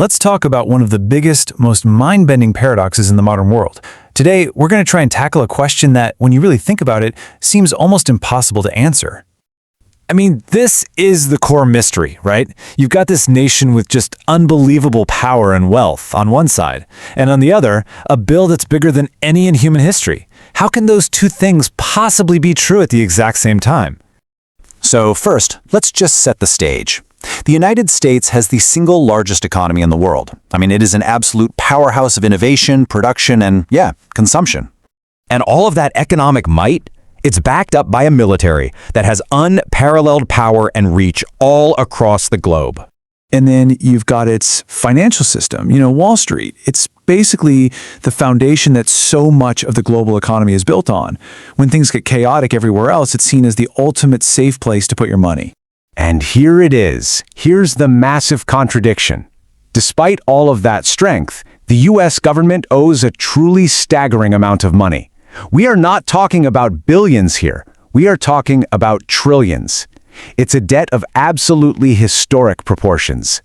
Let's talk about one of the biggest, most mind-bending paradoxes in the modern world. Today, we're going to try and tackle a question that, when you really think about it, seems almost impossible to answer. I mean, this is the core mystery, right? You've got this nation with just unbelievable power and wealth on one side, and on the other, a bill that's bigger than any in human history. How can those two things possibly be true at the exact same time? So first, let's just set the stage. The United States has the single largest economy in the world. I mean, it is an absolute powerhouse of innovation, production, and, consumption. And all of that economic might, it's backed up by a military that has unparalleled power and reach all across the globe. And then you've got its financial system, Wall Street. It's basically the foundation that so much of the global economy is built on. When things get chaotic everywhere else, it's seen as the ultimate safe place to put your money. And here it is. Here's the massive contradiction. Despite all of that strength, the U.S. government owes a truly staggering amount of money. We are not talking about billions here. We are talking about trillions. It's a debt of absolutely historic proportions.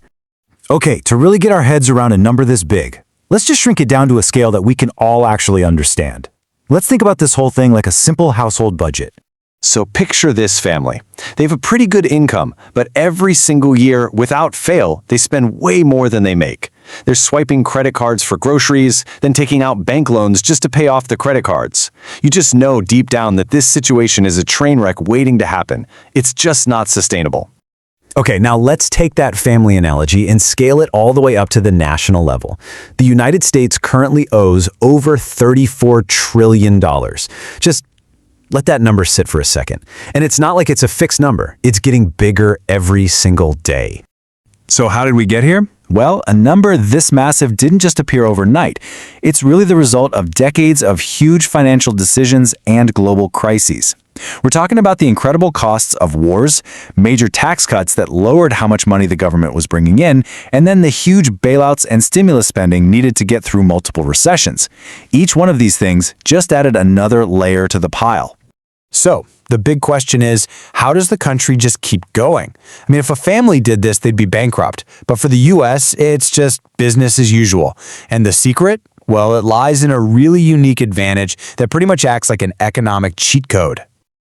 Okay, to really get our heads around a number this big, let's just shrink it down to a scale that we can all actually understand. Let's think about this whole thing like a simple household budget. So picture this family. They have a pretty good income, but every single year, without fail, they spend way more than they make. They're swiping credit cards for groceries, then taking out bank loans just to pay off the credit cards. You just know deep down that this situation is a train wreck waiting to happen. It's just not sustainable. Okay, now let's take that family analogy and scale it all the way up to the national level. The United States currently owes over $34 trillion. Just let that number sit for a second. And it's not like it's a fixed number. It's getting bigger every single day. So how did we get here? Well, a number this massive didn't just appear overnight. It's really the result of decades of huge financial decisions and global crises. We're talking about the incredible costs of wars, major tax cuts that lowered how much money the government was bringing in, and then the huge bailouts and stimulus spending needed to get through multiple recessions. Each one of these things just added another layer to the pile. So, the big question is, how does the country just keep going? I mean, if a family did this, they'd be bankrupt. But for the U.S., it's just business as usual. And the secret? Well, it lies in a really unique advantage that pretty much acts like an economic cheat code.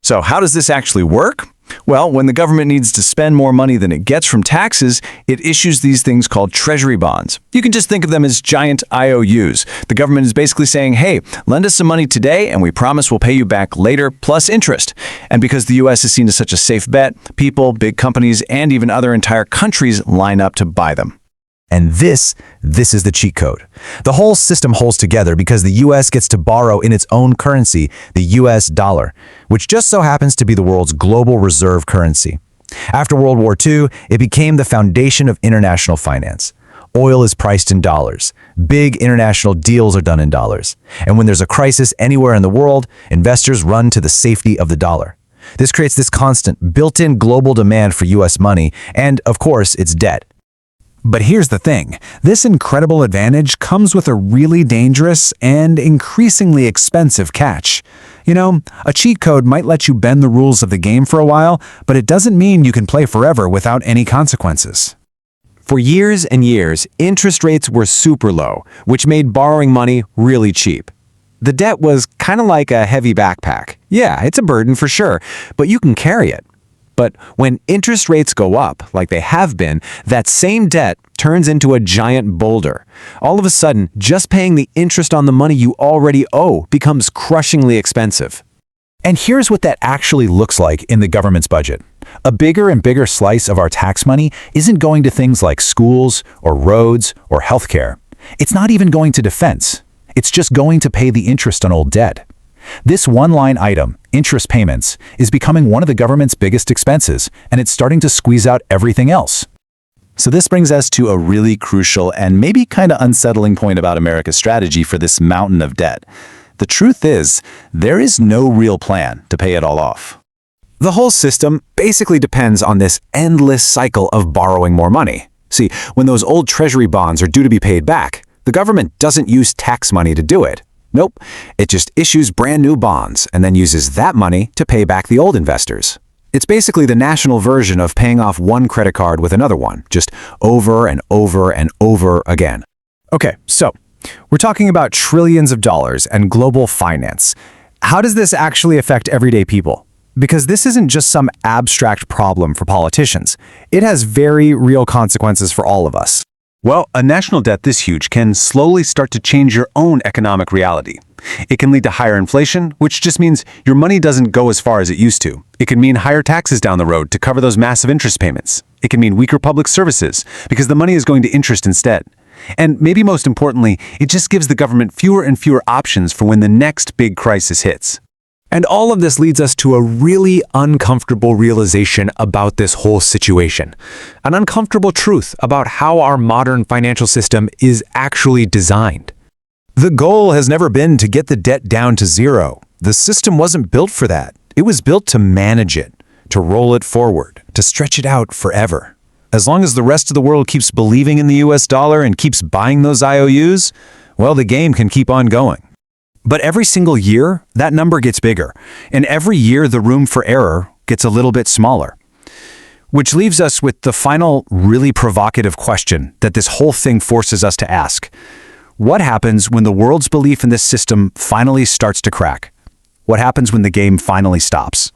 So how does this actually work? Well, when the government needs to spend more money than it gets from taxes, it issues these things called Treasury bonds. You can just think of them as giant IOUs. The government is basically saying, hey, lend us some money today and we promise we'll pay you back later plus interest. And because the U.S. is seen as such a safe bet, people, big companies, and even other entire countries line up to buy them. And this is the cheat code. The whole system holds together because the U.S. gets to borrow in its own currency, the U.S. dollar, which just so happens to be the world's global reserve currency. After World War II, it became the foundation of international finance. Oil is priced in dollars. Big international deals are done in dollars. And when there's a crisis anywhere in the world, investors run to the safety of the dollar. This creates this constant, built-in global demand for U.S. money and, of course, its debt. But here's the thing. This incredible advantage comes with a really dangerous and increasingly expensive catch. A cheat code might let you bend the rules of the game for a while, but it doesn't mean you can play forever without any consequences. For years and years, interest rates were super low, which made borrowing money really cheap. The debt was kind of like a heavy backpack. Yeah, it's a burden for sure, but you can carry it. But when interest rates go up, like they have been, that same debt turns into a giant boulder. All of a sudden, just paying the interest on the money you already owe becomes crushingly expensive. And here's what that actually looks like in the government's budget. A bigger and bigger slice of our tax money isn't going to things like schools or roads or healthcare. It's not even going to defense. It's just going to pay the interest on old debt. This one-line item, interest payments, is becoming one of the government's biggest expenses, and it's starting to squeeze out everything else. So this brings us to a really crucial and maybe kind of unsettling point about America's strategy for this mountain of debt. The truth is, there is no real plan to pay it all off. The whole system basically depends on this endless cycle of borrowing more money. See, when those old Treasury bonds are due to be paid back, the government doesn't use tax money to do it. Nope, it just issues brand new bonds and then uses that money to pay back the old investors. It's basically the national version of paying off one credit card with another one, just over and over and over again. Okay, so we're talking about trillions of dollars and global finance. How does this actually affect everyday people? Because this isn't just some abstract problem for politicians. It has very real consequences for all of us. Well, a national debt this huge can slowly start to change your own economic reality. It can lead to higher inflation, which just means your money doesn't go as far as it used to. It can mean higher taxes down the road to cover those massive interest payments. It can mean weaker public services, because the money is going to interest instead. And maybe most importantly, it just gives the government fewer and fewer options for when the next big crisis hits. And all of this leads us to a really uncomfortable realization about this whole situation. An uncomfortable truth about how our modern financial system is actually designed. The goal has never been to get the debt down to zero. The system wasn't built for that. It was built to manage it, to roll it forward, to stretch it out forever. As long as the rest of the world keeps believing in the US dollar and keeps buying those IOUs, well, the game can keep on going. But every single year, that number gets bigger, and every year the room for error gets a little bit smaller. Which leaves us with the final, really provocative question that this whole thing forces us to ask. What happens when the world's belief in this system finally starts to crack? What happens when the game finally stops?